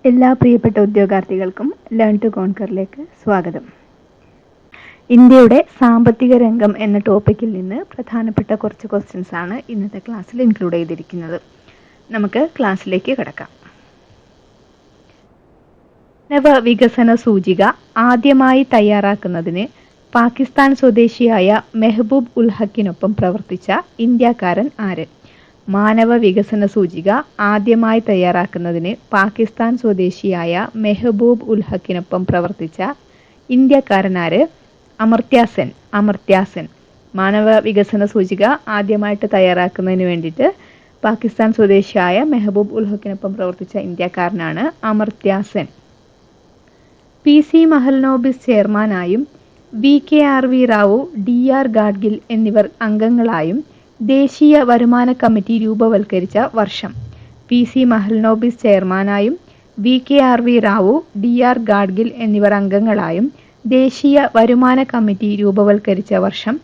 എല്ലാ പ്രിയപ്പെട്ട ഉദ്യോഗാർത്ഥികൾക്കും learn to കോൺകറിലേക്ക് സ്വാഗതം. ഇന്ത്യയുടെ സാമ്പത്തിക രംഗം എന്ന ടോപ്പിക്കിൽ നിന്ന് പ്രധാനപ്പെട്ട കുറച്ച് ക്വസ്റ്റ്യൻസ് ആണ് ഇന്നത്തെ ക്ലാസ്സിൽ ഇൻക്ലൂഡ് ചെയ്തിരിക്കുന്നത്. നമുക്ക് ക്ലാസ്സിലേക്ക് കടക്കാം. നവവികസന സൂചിക ആദ്യമായി തയ്യാറാക്കുന്നതിന് പാകിസ്ഥാൻ സ്വദേശിയായ മെഹബൂബ് ഉൽ ഹക്കിനൊപ്പം പ്രവർത്തിച്ച ഇന്ത്യക്കാരൻ ആര്? മാനവ വികസന സൂചിക ആദ്യമായി തയ്യാറാക്കുന്നതിന് പാകിസ്ഥാൻ സ്വദേശിയായ മെഹബൂബ് ഉൽ ഹക്കിനൊപ്പം പ്രവർത്തിച്ച ഇന്ത്യക്കാരനാര്? അമർത്യ സെൻ. മാനവ വികസന സൂചിക ആദ്യമായിട്ട് തയ്യാറാക്കുന്നതിന് വേണ്ടിയിട്ട് പാകിസ്ഥാൻ സ്വദേശിയായ മെഹബൂബ് ഉൽ ഹക്കിനൊപ്പം പ്രവർത്തിച്ച ഇന്ത്യക്കാരനാണ് അമർത്യ Sen. PC Mahalanobis ചെയർമാനായും VKRV Rao, DR Gadgil എന്നിവർ അംഗങ്ങളായും ദേശീയ വരുമാന കമ്മിറ്റി രൂപവൽക്കരിച്ച വർഷം. PC Mahalanobis ചെയർമാനായും VKRV Rao, DR Gadgil എന്നിവർ അംഗങ്ങളായും ദേശീയ വരുമാന കമ്മിറ്റി രൂപവൽക്കരിച്ച വർഷം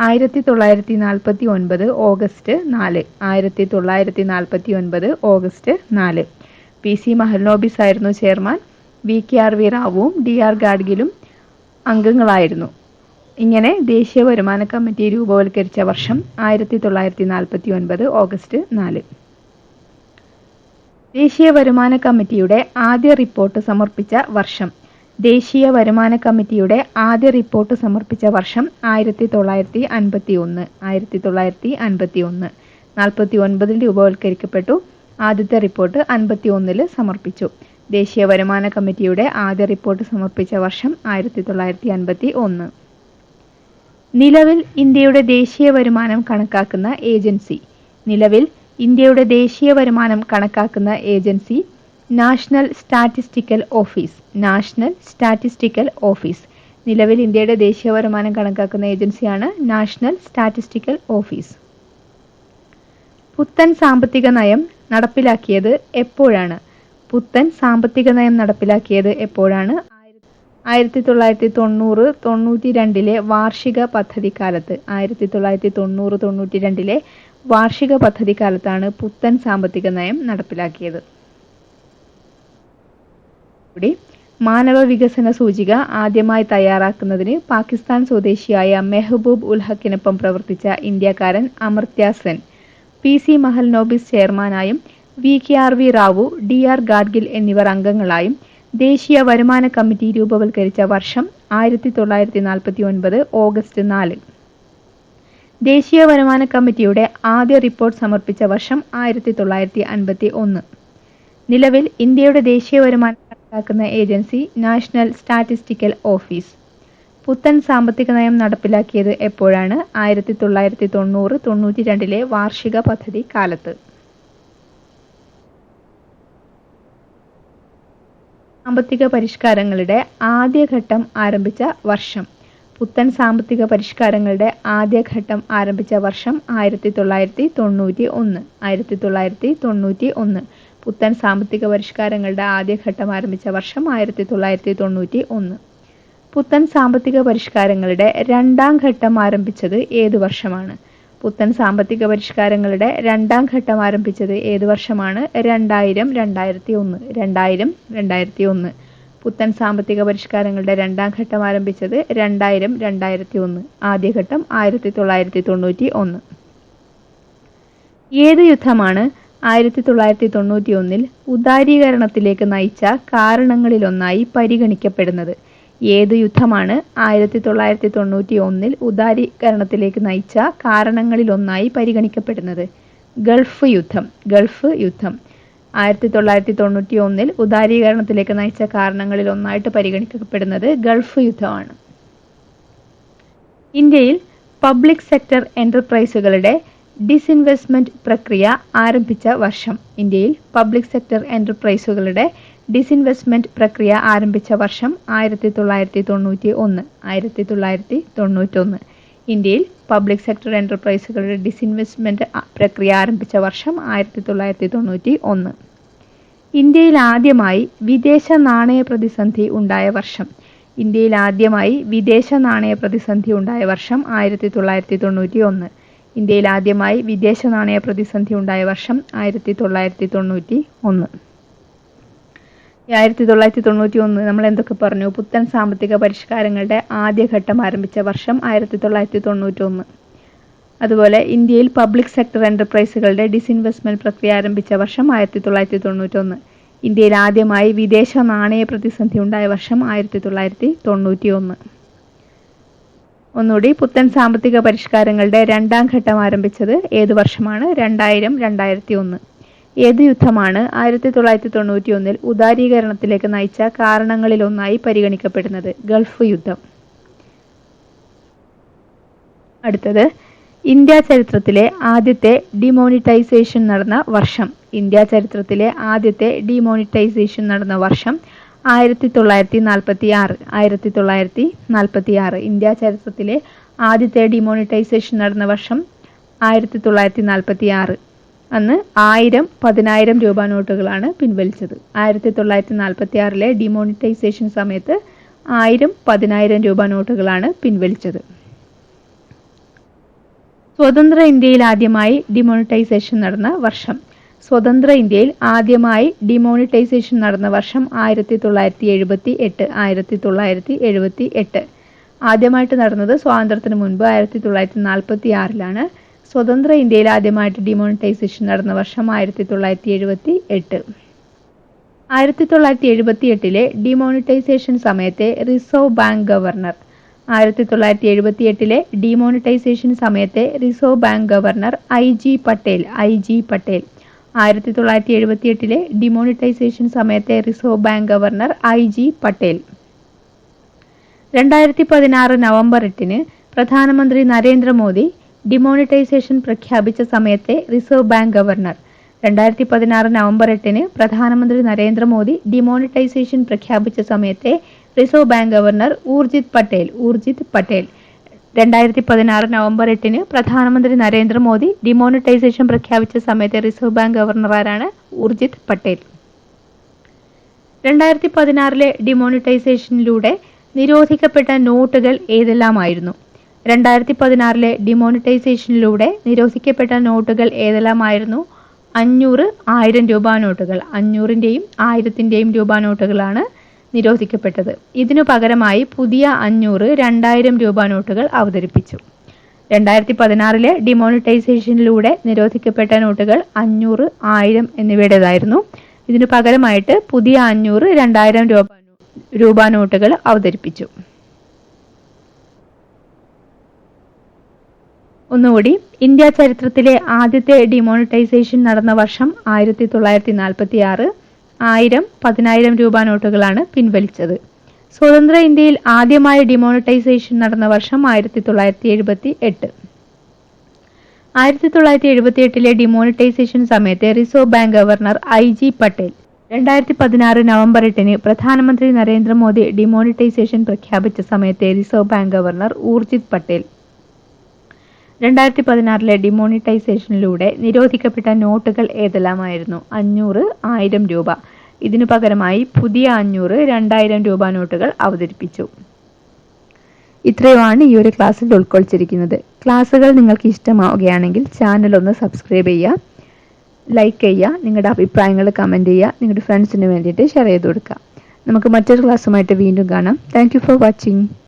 1949 ഓഗസ്റ്റ് 4. 1949 ഓഗസ്റ്റ് 4. PC മഹൽനോബിസ് ആയിരുന്നു ചെയർമാൻ. VKRV റാവുവും DR ഗാഡ്ഗിലും അംഗങ്ങളായിരുന്നു. ഇങ്ങനെ ദേശീയ വരുമാന കമ്മിറ്റി രൂപവൽക്കരിച്ച വർഷം 1949 ഓഗസ്റ്റ് 4. ദേശീയ വരുമാന കമ്മിറ്റിയുടെ ആദ്യ റിപ്പോർട്ട് സമർപ്പിച്ച വർഷം. ദേശീയ വരുമാന കമ്മിറ്റിയുടെ ആദ്യ റിപ്പോർട്ട് സമർപ്പിച്ച വർഷം 1951. 1951. 49 രൂപവൽക്കരിക്കപ്പെട്ടു. ആദ്യത്തെ റിപ്പോർട്ട് 51 സമർപ്പിച്ചു. ദേശീയ വരുമാന കമ്മിറ്റിയുടെ ആദ്യ റിപ്പോർട്ട് സമർപ്പിച്ച വർഷം 1951. നിലവിൽ ഇന്ത്യയുടെ ദേശീയ വരുമാനം കണക്കാക്കുന്ന ഏജൻസി. നിലവിൽ ഇന്ത്യയുടെ ദേശീയ വരുമാനം കണക്കാക്കുന്ന agency national statistical office. National statistical office. നിലവിൽ ഇന്ത്യയുടെ ദേശീയ വരുമാനം കണക്കാക്കുന്ന ഏജൻസിയാണ് നാഷണൽ സ്റ്റാറ്റിസ്റ്റിക്കൽ ഓഫീസ്. പുത്തൻ സാമ്പത്തിക നയം നടപ്പിലാക്കിയത് എപ്പോഴാണ്? പുത്തൻ സാമ്പത്തിക നയം നടപ്പിലാക്കിയത് എപ്പോഴാണ്? 1990-92 വാർഷിക പദ്ധതിക്കാലത്ത്. 1990-92 വാർഷിക പദ്ധതിക്കാലത്താണ് പുത്തൻ സാമ്പത്തിക നയം നടപ്പിലാക്കിയത്. മാനവ വികസന സൂചിക ആദ്യമായി തയ്യാറാക്കുന്നതിന് പാകിസ്ഥാൻ സ്വദേശിയായ മെഹബൂബ് ഉൽ ഹക്കിനൊപ്പം പ്രവർത്തിച്ച ഇന്ത്യക്കാരൻ അമർത്യ Sen. PC Mahalanobis ചെയർമാനായും VKRV Rao, DR Gadgil എന്നിവർ അംഗങ്ങളായും ദേശീയ വരുമാന കമ്മിറ്റി രൂപവൽക്കരിച്ച വർഷം 1949 ഓഗസ്റ്റ് 4. ദേശീയ വരുമാന കമ്മിറ്റിയുടെ ആദ്യ റിപ്പോർട്ട് സമർപ്പിച്ച വർഷം 1951. നിലവിൽ ഇന്ത്യയുടെ ദേശീയ വരുമാനം കണക്കാക്കുന്ന ഏജൻസി നാഷണൽ സ്റ്റാറ്റിസ്റ്റിക്കൽ ഓഫീസ്. പുത്തൻ സാമ്പത്തിക നയം നടപ്പിലാക്കിയത് എപ്പോഴാണ്? 1990-92 വാർഷിക പദ്ധതി കാലത്ത്. സാമ്പത്തിക പരിഷ്കാരങ്ങളുടെ ആദ്യഘട്ടം ആരംഭിച്ച വർഷം. പുത്തൻ സാമ്പത്തിക പരിഷ്കാരങ്ങളുടെ ആദ്യഘട്ടം ആരംഭിച്ച വർഷം 1991. 1991. പുത്തൻ സാമ്പത്തിക പരിഷ്കാരങ്ങളുടെ ആദ്യഘട്ടം ആരംഭിച്ച വർഷം 1991. പുത്തൻ സാമ്പത്തിക പരിഷ്കാരങ്ങളുടെ രണ്ടാം ഘട്ടം ആരംഭിച്ചത് ഏത് വർഷമാണ്? പുത്തൻ സാമ്പത്തിക പരിഷ്കാരങ്ങളുടെ രണ്ടാം ഘട്ടം ആരംഭിച്ചത് ഏത് വർഷമാണ്? 2000-2001. 2000-2001. പുത്തൻ സാമ്പത്തിക പരിഷ്കാരങ്ങളുടെ രണ്ടാം ഘട്ടം ആരംഭിച്ചത് 2000-2001. ആദ്യഘട്ടം 1991. ഏത് യുദ്ധമാണ് 1991 ഉദാരീകരണത്തിലേക്ക് നയിച്ച കാരണങ്ങളിലൊന്നായി പരിഗണിക്കപ്പെടുന്നത്? ഏത് യുദ്ധമാണ് 1991 ഉദാരീകരണത്തിലേക്ക് നയിച്ച കാരണങ്ങളിലൊന്നായി പരിഗണിക്കപ്പെടുന്നത്? ഗൾഫ് യുദ്ധം. ഗൾഫ് യുദ്ധം. 1991 ഉദാരീകരണത്തിലേക്ക് നയിച്ച കാരണങ്ങളിൽ ഒന്നായിട്ട് പരിഗണിക്കപ്പെടുന്നത് ഗൾഫ് യുദ്ധമാണ്. ഇന്ത്യയിൽ പബ്ലിക് സെക്ടർ എന്റർപ്രൈസുകളുടെ ഡിസ്ഇൻവെസ്റ്റ്മെന്റ് പ്രക്രിയ ആരംഭിച്ച വർഷം. ഇന്ത്യയിൽ പബ്ലിക് സെക്ടർ എന്റർപ്രൈസുകളുടെ ഡിസ്ഇൻവെസ്റ്റ്മെന്റ് പ്രക്രിയ ആരംഭിച്ച വർഷം 1991. 1991. ഇന്ത്യയിൽ പബ്ലിക് സെക്ടർ എന്റർപ്രൈസുകളുടെ ഡിസ്ഇൻവെസ്റ്റ്മെന്റ് പ്രക്രിയ ആരംഭിച്ച വർഷം 1991. ഇന്ത്യയിൽ ആദ്യമായി വിദേശ നാണയ പ്രതിസന്ധി ഉണ്ടായ വർഷം. ഇന്ത്യയിൽ ആദ്യമായി വിദേശ നാണയ പ്രതിസന്ധി ഉണ്ടായ വർഷം 1991. ഇന്ത്യയിൽ ആദ്യമായി വിദേശ നാണയ പ്രതിസന്ധി ഉണ്ടായ വർഷം 1991. 1991 നമ്മൾ എന്തൊക്കെ പറഞ്ഞു? പുത്തൻ സാമ്പത്തിക പരിഷ്കാരങ്ങളുടെ ആദ്യഘട്ടം ആരംഭിച്ച വർഷം 1991. അതുപോലെ ഇന്ത്യയിൽ പബ്ലിക് സെക്ടർ എന്റർപ്രൈസുകളുടെ ഡിസ്ഇൻവെസ്റ്റ്മെന്റ് പ്രക്രിയ ആരംഭിച്ച വർഷം 1991. ഇന്ത്യയിൽ ആദ്യമായി വിദേശ നാണയ പ്രതിസന്ധി ഉണ്ടായ വർഷം 1991. ഒന്നുകൂടി, പുത്തൻ സാമ്പത്തിക പരിഷ്കാരങ്ങളുടെ രണ്ടാം ഘട്ടം ആരംഭിച്ചത് ഏത് വർഷമാണ്? 2000-2001. ഏത് യുദ്ധമാണ് 1991 ഉദാരീകരണത്തിലേക്ക് നയിച്ച കാരണങ്ങളിലൊന്നായി പരിഗണിക്കപ്പെടുന്നത്? ഗൾഫ് യുദ്ധം. അടുത്തത്, ഇന്ത്യ ചരിത്രത്തിലെ ആദ്യത്തെ ഡിമോണിറ്റൈസേഷൻ നടന്ന വർഷം. ഇന്ത്യ ചരിത്രത്തിലെ ആദ്യത്തെ ഡിമോണിറ്റൈസേഷൻ നടന്ന വർഷം 1946. 1946. ഇന്ത്യ ചരിത്രത്തിലെ ആദ്യത്തെ ഡിമോണിറ്റൈസേഷൻ നടന്ന വർഷം 1946. അന്ന് 1000, 10,000 രൂപ നോട്ടുകളാണ് പിൻവലിച്ചത്. 1946 ഡിമോണിറ്റൈസേഷൻ സമയത്ത് 1000, 10,000 രൂപ നോട്ടുകളാണ് പിൻവലിച്ചത്. സ്വതന്ത്ര ഇന്ത്യയിൽ ആദ്യമായി ഡിമോണിറ്റൈസേഷൻ നടന്ന വർഷം. സ്വതന്ത്ര ഇന്ത്യയിൽ ആദ്യമായി ഡിമോണിറ്റൈസേഷൻ നടന്ന വർഷം 1978. 1978. ആദ്യമായിട്ട് നടന്നത് സ്വാതന്ത്ര്യത്തിന് മുൻപ് 1946. സ്വതന്ത്ര ഇന്ത്യയിൽ ആദ്യമായിട്ട് ഡിമോണിറ്റൈസേഷൻ നടന്ന വർഷം 1978. 1978 ഡിമോണിറ്റൈസേഷൻ സമയത്തെ റിസർവ് ബാങ്ക് ഗവർണർ. 1978 ഡിമോണിറ്റൈസേഷൻ സമയത്തെ reserve bank governor IG Patel. 1978 demonetisation സമയത്തെ reserve bank governor IG Patel. 2016 November 8 പ്രധാനമന്ത്രി നരേന്ദ്രമോദി ഡിമോണിറ്റൈസേഷൻ പ്രഖ്യാപിച്ച സമയത്തെ റിസർവ് ബാങ്ക് ഗവർണർ. 2016 നവംബർ 8 പ്രധാനമന്ത്രി നരേന്ദ്രമോദി ഡിമോണിറ്റൈസേഷൻ പ്രഖ്യാപിച്ച സമയത്തെ reserve bank governor Urjit Patel. 2016 November 8 പ്രധാനമന്ത്രി നരേന്ദ്രമോദി ഡിമോണിറ്റൈസേഷൻ പ്രഖ്യാപിച്ച സമയത്തെ റിസർവ് ബാങ്ക് ഗവർണർ ആരാണ്? ഊർജിത് പട്ടേൽ. 2016 ഡിമോണിറ്റൈസേഷനിലൂടെ നിരോധിക്കപ്പെട്ട നോട്ടുകൾ ഏതെല്ലാമായിരുന്നു? 2016 ഡിമോണിറ്റൈസേഷനിലൂടെ നിരോധിക്കപ്പെട്ട നോട്ടുകൾ ഏതെല്ലാമായിരുന്നു? 500, 1000 രൂപ നോട്ടുകൾ. 500ന്റെയും 1000ന്റെയും രൂപ നോട്ടുകളാണ് നിരോധിക്കപ്പെട്ടത്. ഇതിനു പകരമായി പുതിയ 500, 2000 രൂപ നോട്ടുകൾ അവതരിപ്പിച്ചു. 2016 ഡിമോണിറ്റൈസേഷനിലൂടെ നിരോധിക്കപ്പെട്ട നോട്ടുകൾ 500, 1000 എന്നിവയുടേതായിരുന്നു. ഇതിനു പകരമായിട്ട് പുതിയ 500, 2000 രൂപ നോട്ടുകൾ അവതരിപ്പിച്ചു. ഒന്നുകൂടി, ഇന്ത്യ ചരിത്രത്തിലെ ആദ്യത്തെ ഡിമോണിറ്റൈസേഷൻ നടന്ന വർഷം 1946. 1000, 10,000 രൂപ നോട്ടുകളാണ് പിൻവലിച്ചത്. സ്വതന്ത്ര ഇന്ത്യയിൽ ആദ്യമായി ഡിമോണിറ്റൈസേഷൻ നടന്ന വർഷം 1978. 1978 ഡിമോണിറ്റൈസേഷൻ സമയത്തെ reserve bank governor IG Patel. 2016 November 8 പ്രധാനമന്ത്രി നരേന്ദ്രമോദി ഡിമോണിറ്റൈസേഷൻ പ്രഖ്യാപിച്ച സമയത്തെ reserve bank governor Urjit Patel. 2016 ഡിമോണിറ്റൈസേഷനിലൂടെ നിരോധിക്കപ്പെട്ട നോട്ടുകൾ ഏതെല്ലാമായിരുന്നു? 500, 1000 രൂപ. ഇതിനു പകരമായി പുതിയ 500, 2000 രൂപ നോട്ടുകൾ അവതരിപ്പിച്ചു. ഇത്രയുമാണ് ഈ ഒരു ക്ലാസ്സിൽ ഉൾക്കൊള്ളിച്ചിരിക്കുന്നത്. ക്ലാസ്സുകൾ നിങ്ങൾക്ക് ഇഷ്ടമാവുകയാണെങ്കിൽ ചാനൽ ഒന്ന് സബ്സ്ക്രൈബ് ചെയ്യുക, ലൈക്ക് ചെയ്യുക, നിങ്ങളുടെ അഭിപ്രായങ്ങൾ കമൻറ്റ് ചെയ്യുക, നിങ്ങളുടെ ഫ്രണ്ട്സിന് വേണ്ടിയിട്ട് ഷെയർ ചെയ്ത് കൊടുക്കുക. നമുക്ക് മറ്റൊരു ക്ലാസ്സുമായിട്ട് വീണ്ടും കാണാം. Thank you for watching.